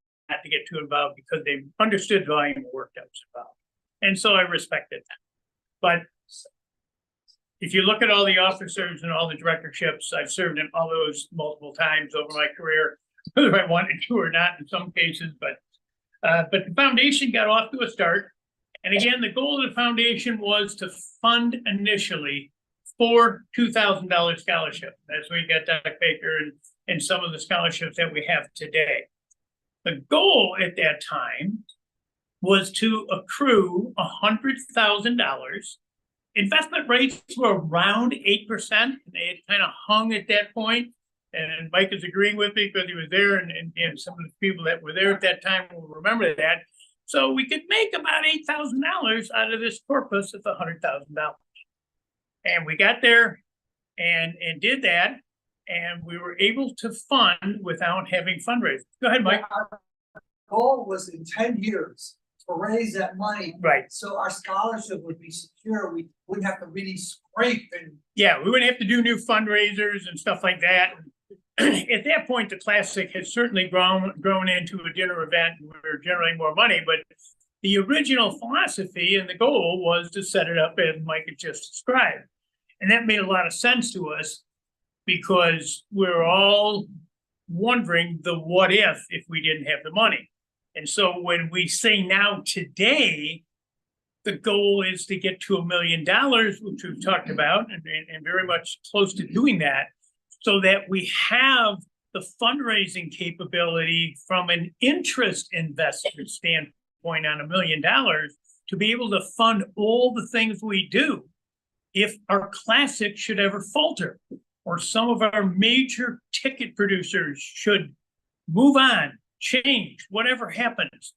to get too involved because they understood the volume of work that was involved. And so I respected that. But if you look at all the officers and all the directorships, I've served in all those multiple times over my career, whether I wanted to or not in some cases. But the foundation got off to a start. And again, the goal of the foundation was to fund initially 4 $2,000 scholarships. That's where you got Doc Baker and some of the scholarships that we have today. The goal at that time was to accrue $100,000. Investment rates were around 8%. And they had kind of hung at that point. And Mike is agreeing with me because he was there, and some of the people that were there at that time will remember that. So we could make about $8,000 out of this corpus of $100,000. And we got there and did that. And we were able to fund without having fundraisers. Go ahead, Mike. Our goal was in 10 years to raise that money. Right. So our scholarship would be secure. We wouldn't have to really scrape and. Yeah, we wouldn't have to do new fundraisers and stuff like that. At that point, the Classic had certainly grown into a dinner event and we were generating more money, but the original philosophy and the goal was to set it up as Mike had just described. And that made a lot of sense to us because we're all wondering the what if we didn't have the money. And so when we say now today, the goal is to get to $1 million, which we've talked about, and very much close to doing that, so that we have the fundraising capability from an interest investor standpoint on $1 million to be able to fund all the things we do. If our Classic should ever falter, or some of our major ticket producers should move on, change, whatever happens,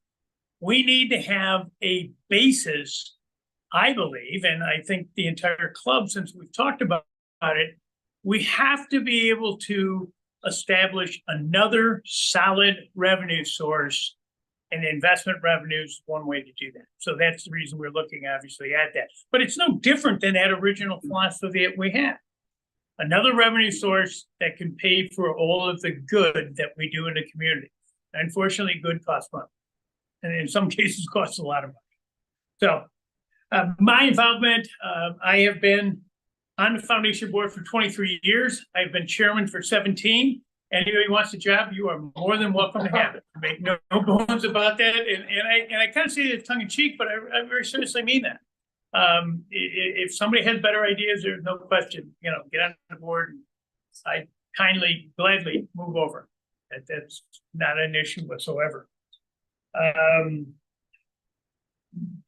we need to have a basis, I believe, and I think the entire club, since we've talked about it, we have to be able to establish another solid revenue source, and investment revenue is one way to do that. So that's the reason we're looking obviously at that. But it's no different than that original philosophy that we had. Another revenue source that can pay for all of the good that we do in the community. Unfortunately, good costs money. And in some cases costs a lot of money. So my involvement, I have been on the foundation board for 23 years. I've been chairman for 17. Anybody who wants a job, you are more than welcome to have it. Make no bones about that. And I kind of say it tongue in cheek, but I very seriously mean that. If somebody has better ideas, there's no question, get on the board. I gladly move over. That's not an issue whatsoever.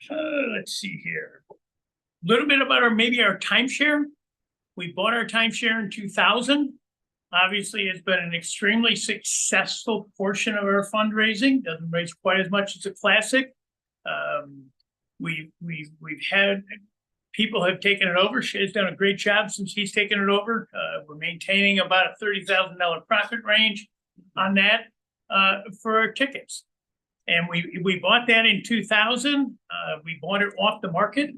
Let's see here. A little bit about our timeshare. We bought our timeshare in 2000. Obviously, it's been an extremely successful portion of our fundraising. Doesn't raise quite as much as a Classic. We've had people have taken it over. Shay's done a great job since he's taken it over. We're maintaining about a $30,000 profit range on that for our tickets. And we bought that in 2000. We bought it off the market.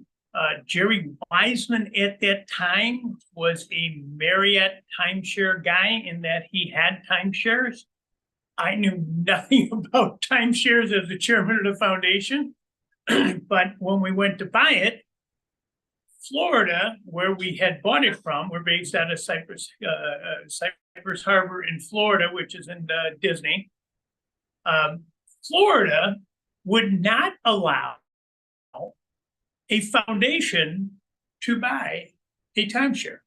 Jerry Wiseman at that time was a Marriott timeshare guy in that he had timeshares. I knew nothing about timeshares as the chairman of the foundation. But when we went to buy it, Florida, where we had bought it from, we're based out of Cypress Harbor in Florida, which is in Disney. Florida would not allow a foundation to buy a timeshare.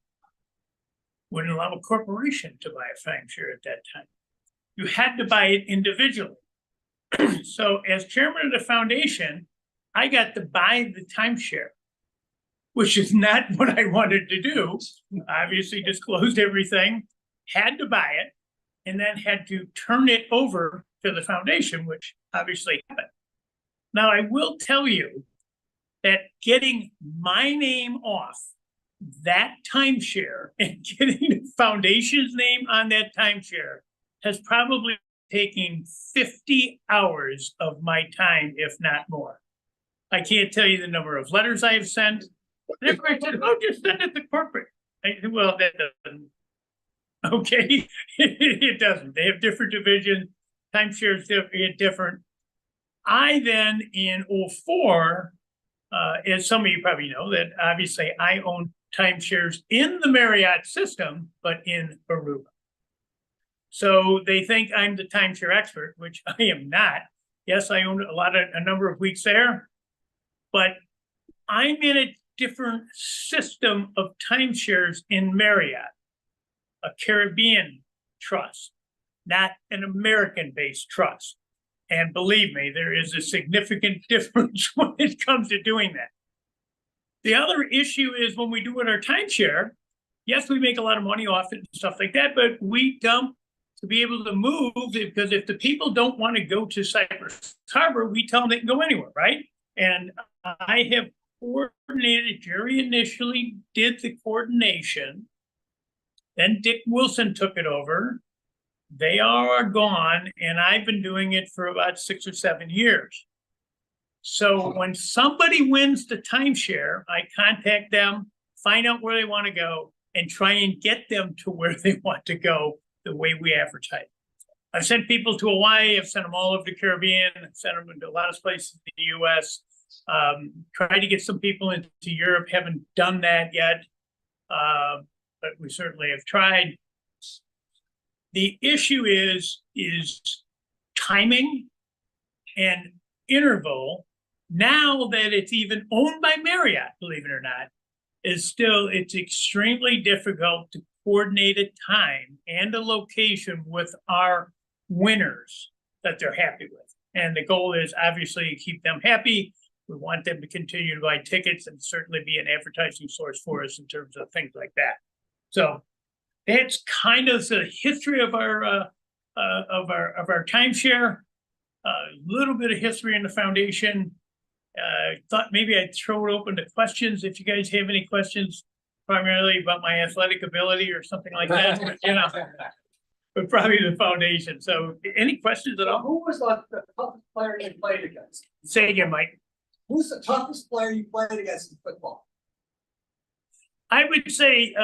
Wouldn't allow a corporation to buy a timeshare at that time. You had to buy it individually. So as chairman of the foundation, I got to buy the timeshare, which is not what I wanted to do. Obviously disclosed everything, had to buy it, and then had to turn it over to the foundation, which obviously happened. Now, I will tell you that getting my name off that timeshare and getting the foundation's name on that timeshare has probably taking 50 hours of my time, if not more. I can't tell you the number of letters I have sent. And everybody said, oh, just send it to corporate. Well, that doesn't. Okay, it doesn't. They have different divisions. Timeshares different. I then in 04, as some of you probably know, that obviously I own timeshares in the Marriott system, but in Aruba. So they think I'm the timeshare expert, which I am not. Yes, I own a number of weeks there, but I'm in a different system of timeshares in Marriott, a Caribbean trust, not an American-based trust. And believe me, there is a significant difference when it comes to doing that. The other issue is when we do it our timeshare, yes, we make a lot of money off it and stuff like that, but we dump to be able to move, because if the people don't want to go to Cypress Harbor, we tell them they can go anywhere, right? And I have coordinated, Jerry initially did the coordination, then Dick Wilson took it over. They are gone, and I've been doing it for about 6 or 7 years. So when somebody wins the timeshare, I contact them, find out where they want to go, and try and get them to where they want to go the way we advertise. I've sent people to Hawaii, I've sent them all over the Caribbean, I've sent them into a lot of places in the US. Tried to get some people into Europe, haven't done that yet, but we certainly have tried. The issue is timing and interval. Now that it's even owned by Marriott, believe it or not, it's extremely difficult to coordinate a time and a location with our winners that they're happy with. And the goal is obviously to keep them happy. We want them to continue to buy tickets and certainly be an advertising source for us in terms of things like that. So that's kind of the history of our timeshare. A little bit of history in the foundation. Thought maybe I'd throw it open to questions if you guys have any questions, primarily about my athletic ability or something like that. But, you know, but probably the foundation. So, any questions at all? Who was the toughest player you played against? Say again, Mike. Who's the toughest player you played against in football? I would say,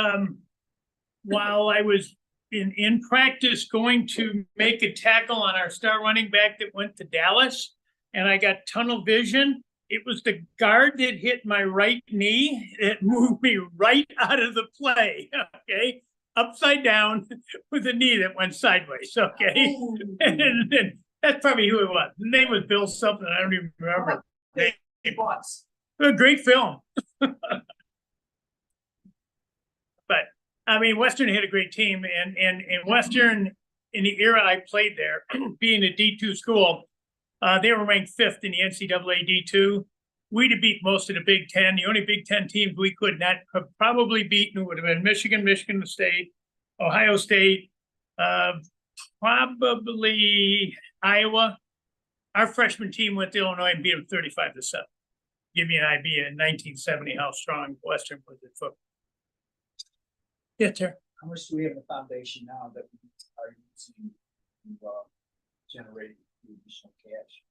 while I was in practice going to make a tackle on our star running back that went to Dallas, and I got tunnel vision, it was the guard that hit my right knee that moved me right out of the play, okay? Upside down with a knee that went sideways, okay? And that's probably who it was. The name was Bill something, I don't even remember. It was. A great film. But I mean, Western had a great team, and Western, in the era I played there, being a D2 school, they were ranked 5th in the NCAA D2. We'd have beat most of the Big Ten. The only Big Ten teams we could not have probably beaten would have been Michigan State, Ohio State, probably Iowa. Our freshman team went to Illinois and beat them 35-7. Give you an idea in 1970 how strong Western was at football. Yeah, sir. How much do we have in the foundation now that we are using to generate additional cash?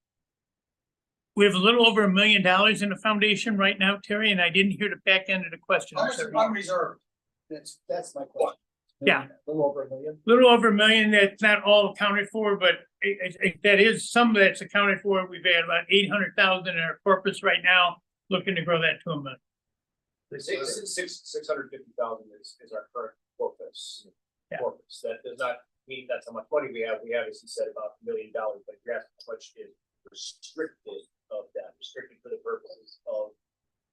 We have a little over $1 million in the foundation right now, Terry, and I didn't hear the back end of the question. How much is unreserved? That's my question. Yeah. A little over $1 million. Little over $1 million. That's not all accounted for, but that is some that's accounted for. We've had about 800,000 in our corpus right now, looking to grow that to $1 million. 650,000 is our current corpus. Yeah. Corpus. That does not mean that's how much money we have. We have, as you said, about $1 million, but you're asking how much is restricted of that, restricted for the purposes of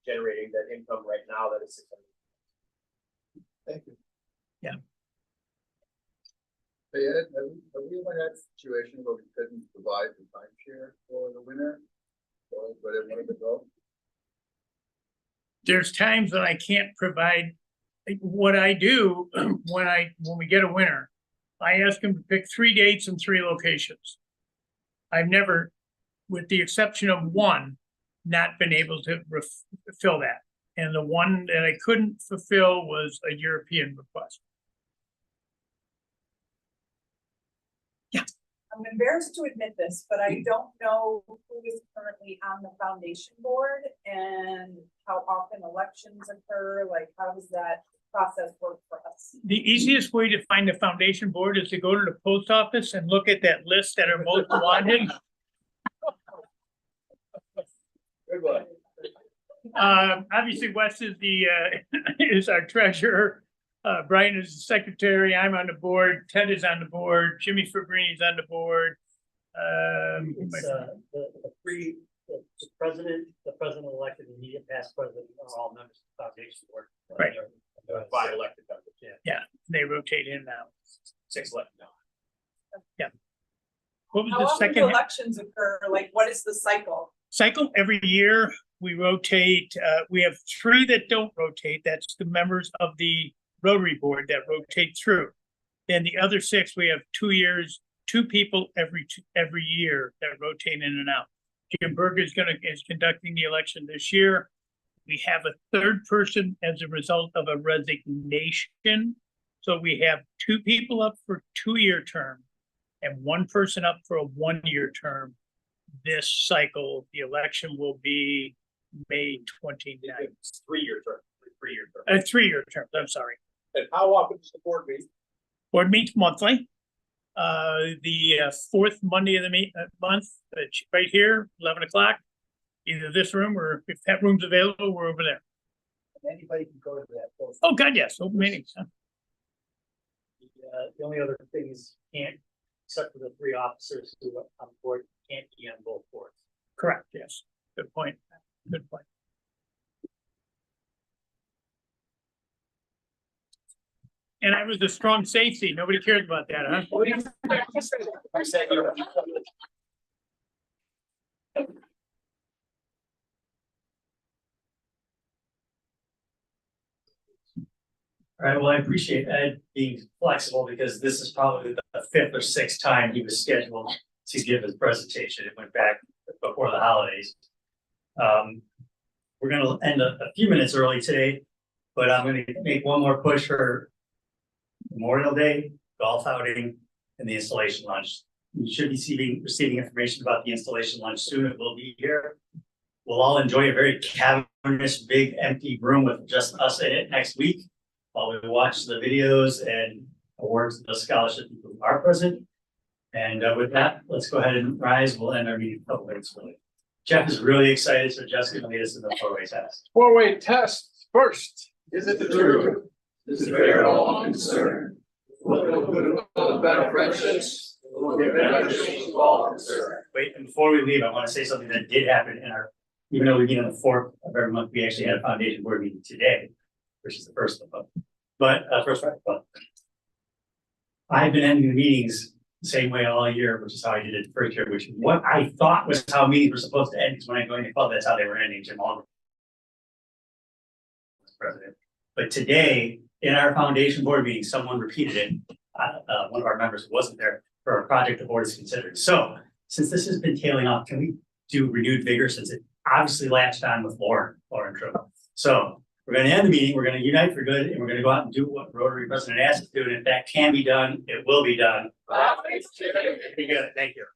generating that income right now that is 600. Thank you. Yeah. Hey Ed, have we ever had a situation where we couldn't provide the timeshare for the winner? Or but it wanted to go? There's times that I can't provide. What I do when we get a winner, I ask them to pick 3 dates and 3 locations. I've never, with the exception of one, not been able to fulfill that. And the one that I couldn't fulfill was a European request. Yeah. How I'm embarrassed to admit this, but I don't know who is currently on the foundation board and how often elections occur, like how does that process work for us? The easiest way to find the foundation board is to go to the post office and look at that list that are most wanted. Good one. Obviously Wes is the, is our treasurer. Brian is the secretary. I'm on the board. Ted is on the board. Jimmy Fabrini's on the board. It's, the president elected, and immediate past president are all members of the foundation board. Right. 5 elected members. Yeah, they rotate in now. 6 elected now. What was How the often do second elections occur? Like, what is the cycle? cycle? Every year we rotate. We have 3 that don't rotate. That's the members of the Rotary board that rotate through. Then the other 6, we have 2 years, 2 people every year that rotate in and out. Jim Berger is conducting the election this year. We have a 3rd person as a result of a resignation. So we have 2 people up for 2-year term and 1 person up for a 1-year term. This cycle, the election will be May 29th. It's 3-year term. 3-year term. A 3-year term, I'm sorry. And how often does the board meet? Board meets monthly. The 4th Monday of the month, right here, 11 o'clock. Either this room or if that room's available, we're over there. Anybody can go to that. post. Oh, God, yes, open meetings. Huh? The only other thing is can't, except for the 3 officers who are on board, can't be on both boards. Correct, yes. Good point. Good point. And I was a strong safety. Nobody cares about that, huh? All right, well, I appreciate Ed being flexible because this is probably the 5th or 6th time he was scheduled to give his presentation. It went back before the holidays. We're gonna end a few minutes early today, but I'm gonna make one more push for Memorial Day, golf outing, and the installation lunch. You should be receiving information about the installation lunch soon. It will be here. We'll all enjoy a very cavernous, big, empty room with just us in it next week, while we watch the videos and awards the scholarship people who are present. And with that, let's go ahead and rise. We'll end our meeting a couple minutes early. Jeff is really excited, so Jeff's gonna lead us in the 4-way test. 4-way test first. Is it the truth? Is it fair to all concerned? Will the better friendships? Will be beneficial to all concerned? Wait, and before we leave, I want to say something that did happen in our, even though we meet on the 4th of every month, we actually had a foundation board meeting today, which is the first of the month. But first, but I've been ending the meetings the same way all year, which is how I did it the first year, which what I thought was how meetings were supposed to end, because when I joined the club, that's how they were ending. Jim Aldridge was president. But today, in our foundation board meeting, someone repeated it. One of our members who wasn't there for a project the board is considering. So since this has been tailing off, can we do renewed vigor, since it obviously latched on with Lauren Tripp. So we're going to end the meeting. We're going to unite for good, and we're going to go out and do what Rotary President asked us to do. And if that can be done, it will be done. Be good. Thank you.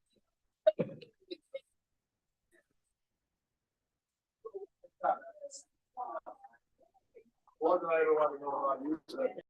One night I want to go on YouTube.